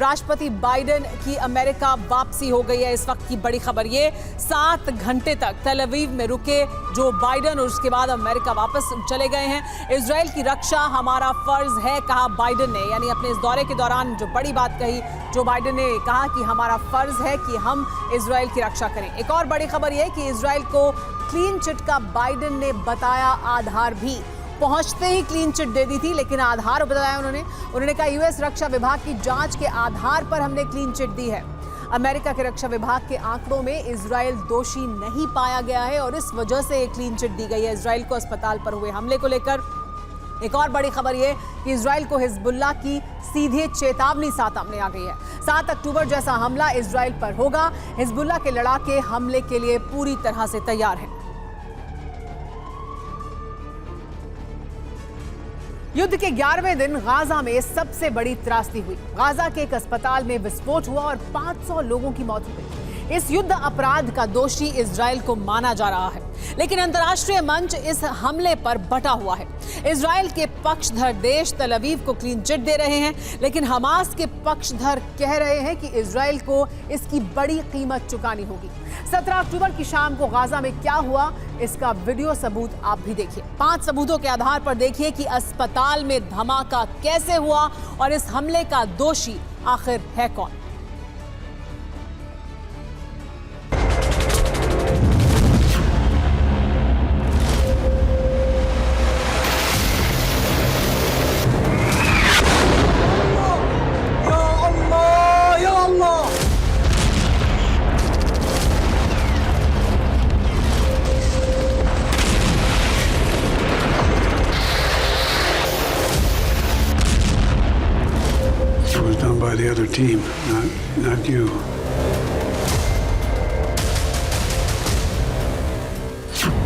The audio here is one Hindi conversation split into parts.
राष्ट्रपति बाइडेन की अमेरिका वापसी हो गई है। इस वक्त की बड़ी खबर ये, 7 घंटे तक तेल अवीव में रुके जो बाइडेन और उसके बाद अमेरिका वापस चले गए हैं। इजराइल की रक्षा हमारा फर्ज है, कहा बाइडेन ने। यानी अपने इस दौरे के दौरान जो बड़ी बात कही जो बाइडेन ने, कहा कि हमारा फर्ज है कि हम इजराइल की रक्षा करें। एक और बड़ी खबर यह कि इजराइल को क्लीन चिट का बाइडेन ने बताया आधार भी। पहुंचते ही क्लीन चिट दे दी थी, लेकिन आधार बताया उन्होंने कहा यूएस रक्षा विभाग की जांच के आधार पर हमने क्लीन चिट दी है। अमेरिका के रक्षा विभाग के आंकड़ों में इजराइल दोषी नहीं पाया गया है और इस वजह से एक क्लीन चिट दी गई है इजराइल को अस्पताल पर हुए हमले को लेकर। एक और बड़ी खबर यह कि इजराइल को हिजबुल्लाह की सीधे चेतावनी सामने आ गई है। 7 अक्टूबर जैसा हमला इजराइल पर होगा। हिजबुल्लाह के लड़ाके हमले के लिए पूरी तरह से तैयार हैं। युद्ध के 11वें दिन गाजा में सबसे बड़ी त्रासदी हुई। गाजा के एक अस्पताल में विस्फोट हुआ और 500 लोगों की मौत हो गई। इस युद्ध अपराध का दोषी इजराइल को माना जा रहा है, लेकिन अंतर्राष्ट्रीय मंच इस हमले पर बटा हुआ है। इजराइल के पक्षधर देश तेल अवीव को क्लीन चिट दे रहे हैं, लेकिन हमास के पक्षधर कह रहे हैं कि इजराइल को इसकी बड़ी कीमत चुकानी होगी। 17 अक्टूबर की शाम को गाजा में क्या हुआ, इसका वीडियो सबूत आप भी देखिए। 5 सबूतों के आधार पर देखिए कि अस्पताल में धमाका कैसे हुआ और इस हमले का दोषी आखिर है कौन। By the other team, not you.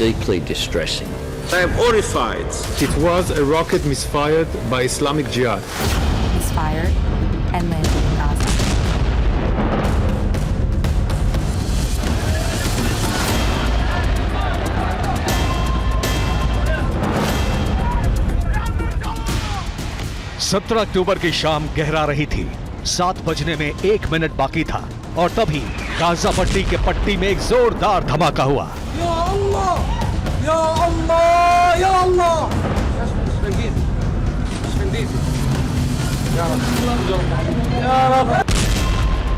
Deeply distressing. I am horrified. It was a rocket misfired by Islamic Jihad. Misfired and landed in Gaza. सत्रह अक्टूबर की शाम गहरा रही थी। 7 बजने में 1 मिनट बाकी था और तभी गाजा पट्टी के पट्टी में एक जोरदार धमाका हुआ। या अल्लाह, या अल्लाह, या अल्लाह।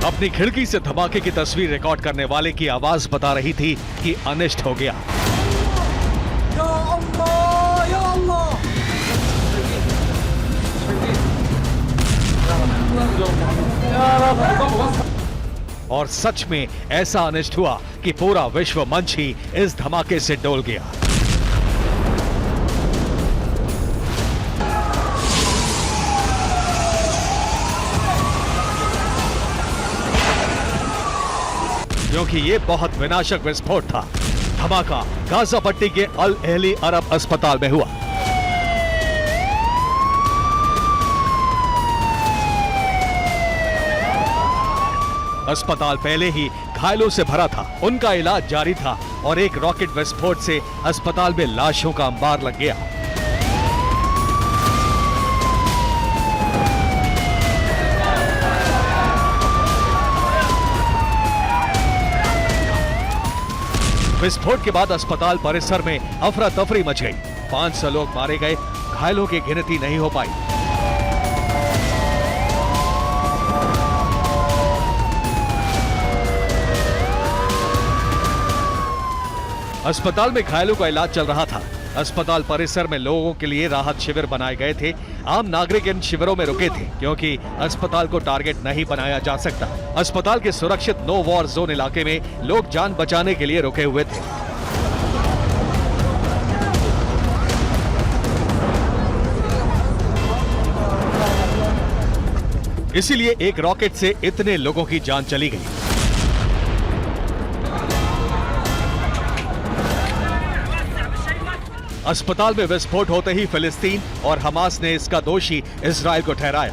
अपनी खिड़की से धमाके की तस्वीर रिकॉर्ड करने वाले की आवाज बता रही थी कि अनिष्ट हो गया। या अल्लाह, या अल्लाह। और सच में ऐसा अनिष्ट हुआ कि पूरा विश्व मंच ही इस धमाके से डोल गया। क्योंकि ये बहुत विनाशक विस्फोट था। धमाका गाजा पट्टी के अल अहली अरब अस्पताल में हुआ। अस्पताल पहले ही घायलों से भरा था, उनका इलाज जारी था और एक रॉकेट विस्फोट से अस्पताल में लाशों का अंबार लग गया। विस्फोट के बाद अस्पताल परिसर में अफरा तफरी मच गई। 500 लोग मारे गए, घायलों की गिनती नहीं हो पाई। अस्पताल में घायलों का इलाज चल रहा था। अस्पताल परिसर में लोगों के लिए राहत शिविर बनाए गए थे। आम नागरिक इन शिविरों में रुके थे क्योंकि अस्पताल को टारगेट नहीं बनाया जा सकता। अस्पताल के सुरक्षित नो वॉर जोन इलाके में लोग जान बचाने के लिए रुके हुए थे। इसीलिए एक रॉकेट से इतने लोगों की जान चली गई। अस्पताल में विस्फोट होते ही फिलिस्तीन और हमास ने इसका दोषी इजराइल को ठहराया।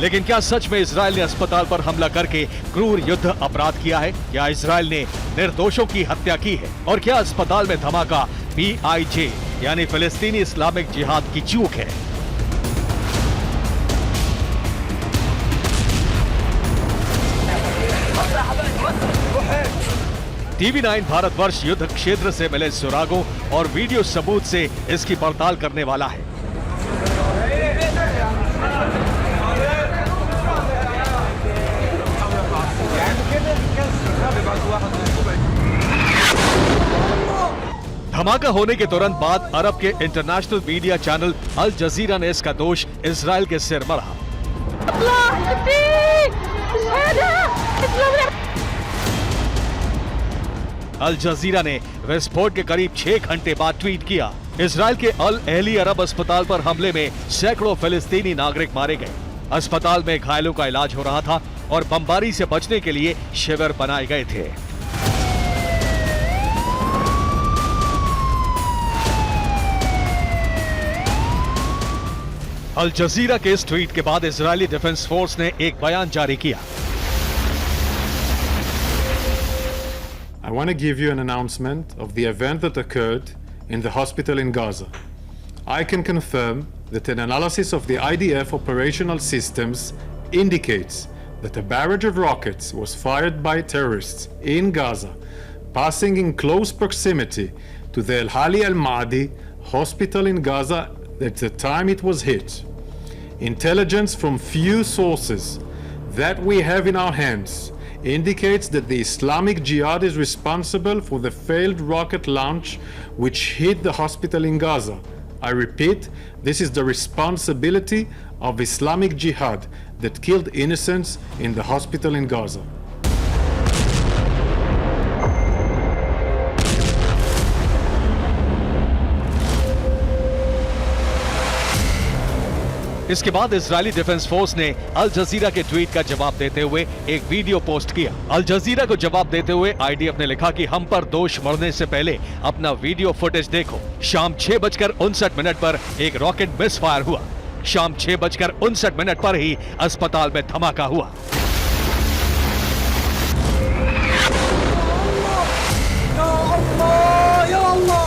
लेकिन क्या सच में इजराइल ने अस्पताल पर हमला करके क्रूर युद्ध अपराध किया है? क्या इजराइल ने निर्दोषों की हत्या की है? और क्या अस्पताल में धमाका PIJ यानी फिलिस्तीनी इस्लामिक जिहाद की चूक है? TV9 भारतवर्ष युद्ध क्षेत्र से मिले सुरागों और वीडियो सबूत से इसकी पड़ताल करने वाला है। धमाका होने के तुरंत बाद अरब के इंटरनेशनल मीडिया चैनल अल जजीरा ने इसका दोष इजराइल के सिर मढ़ा। अल जजीरा ने विस्फोट के करीब 6 घंटे बाद ट्वीट किया, इजराइल के अल अहली अरब अस्पताल पर हमले में सैकड़ों फिलिस्तीनी नागरिक मारे गए। अस्पताल में घायलों का इलाज हो रहा था और बमबारी से बचने के लिए शिविर बनाए गए थे। अल जजीरा के इस ट्वीट के बाद इजरायली डिफेंस फोर्स ने एक बयान जारी किया। I want to give you an announcement of the event that occurred in the hospital in Gaza. I can confirm that an analysis of the IDF operational systems indicates that a barrage of rockets was fired by terrorists in Gaza, passing in close proximity to the Al Hali Al Maadi hospital in Gaza at the time it was hit. Intelligence from few sources that we have in our hands indicates that the Islamic Jihad is responsible for the failed rocket launch which hit the hospital in Gaza. I repeat, this is the responsibility of Islamic Jihad that killed innocents in the hospital in Gaza. इसके बाद इजरायली डिफेंस फोर्स ने अल जजीरा के ट्वीट का जवाब देते हुए एक वीडियो पोस्ट किया। अल जजीरा को जवाब देते हुए IDF ने लिखा कि हम पर दोष मरने से पहले अपना वीडियो फुटेज देखो। शाम 6:59 पर एक रॉकेट मिस फायर हुआ। शाम 6:59 पर ही अस्पताल में धमाका हुआ। या अल्लाह या अल्लाह।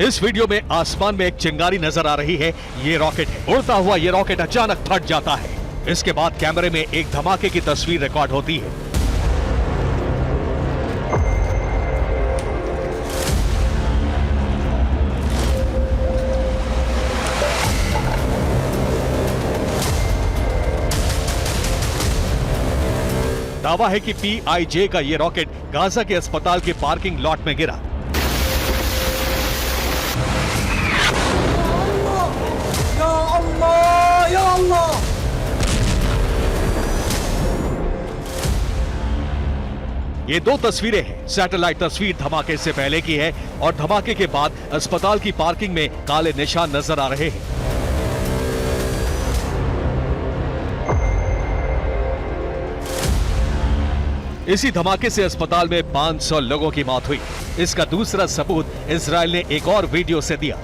इस वीडियो में आसमान में एक चिंगारी नजर आ रही है। ये रॉकेट है। उड़ता हुआ ये रॉकेट अचानक फट जाता है। इसके बाद कैमरे में एक धमाके की तस्वीर रिकॉर्ड होती है। दावा है कि PIJ का ये रॉकेट गाजा के अस्पताल के पार्किंग लॉट में गिरा। या अल्लाह। ये दो तस्वीरें हैं। सैटेलाइट तस्वीर धमाके से पहले की है और धमाके के बाद अस्पताल की पार्किंग में काले निशान नजर आ रहे हैं। इसी धमाके से अस्पताल में 500 लोगों की मौत हुई। इसका दूसरा सबूत इजराइल ने एक और वीडियो से दिया।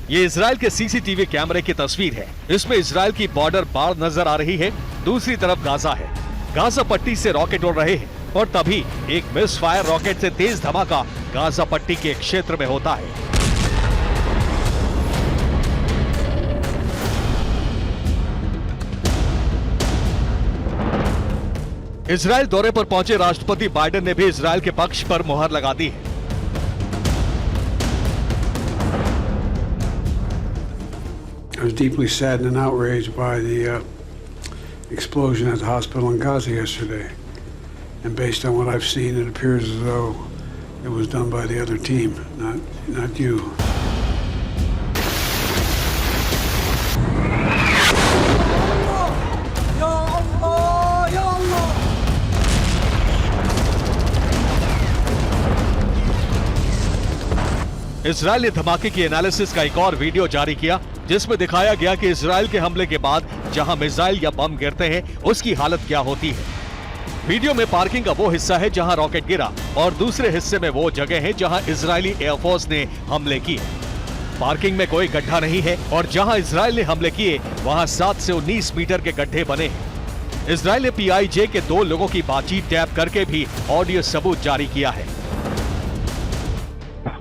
ये इजराइल के CCTV कैमरे की तस्वीर है। इसमें इजराइल की बॉर्डर बार नजर आ रही है। दूसरी तरफ गाजा है। गाजा पट्टी से रॉकेट उड़ रहे हैं और तभी एक मिस फायर रॉकेट से तेज धमाका गाजा पट्टी के क्षेत्र में होता है। इजराइल दौरे पर पहुंचे राष्ट्रपति बाइडेन ने भी इजराइल के पक्ष पर मुहर लगा दी है। I was deeply saddened and outraged by the explosion at the hospital in Gaza yesterday. And based on what I've seen, it appears as though it was done by the other team, not you. या अल्लाह या अल्लाह। इजराइल ने धमाके की एनालिसिस का एक और वीडियो जारी किया जिसमें दिखाया गया कि इजराइल के हमले के बाद जहां मिसाइल या बम गिरते हैं उसकी हालत क्या होती है। वीडियो में पार्किंग का वो हिस्सा है जहां रॉकेट गिरा और दूसरे हिस्से में वो जगह है जहां इजरायली एयरफोर्स ने हमले किए। पार्किंग में कोई गड्ढा नहीं है और जहां इजराइल ने हमले किए वहां 7 से 19 मीटर के गड्ढे बने हैं। इजराइल ने PIJ के 2 लोगों की बातचीत टैप करके भी ऑडियो सबूत जारी किया है।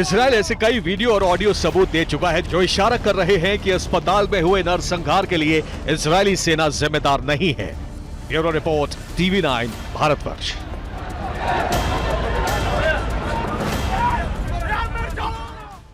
इजराइल ऐसे कई वीडियो और ऑडियो सबूत दे चुका है जो इशारा कर रहे हैं कि अस्पताल में हुए नरसंहार के लिए इजरायली सेना जिम्मेदार नहीं है। Bureau report, TV9 Bharatvarsh.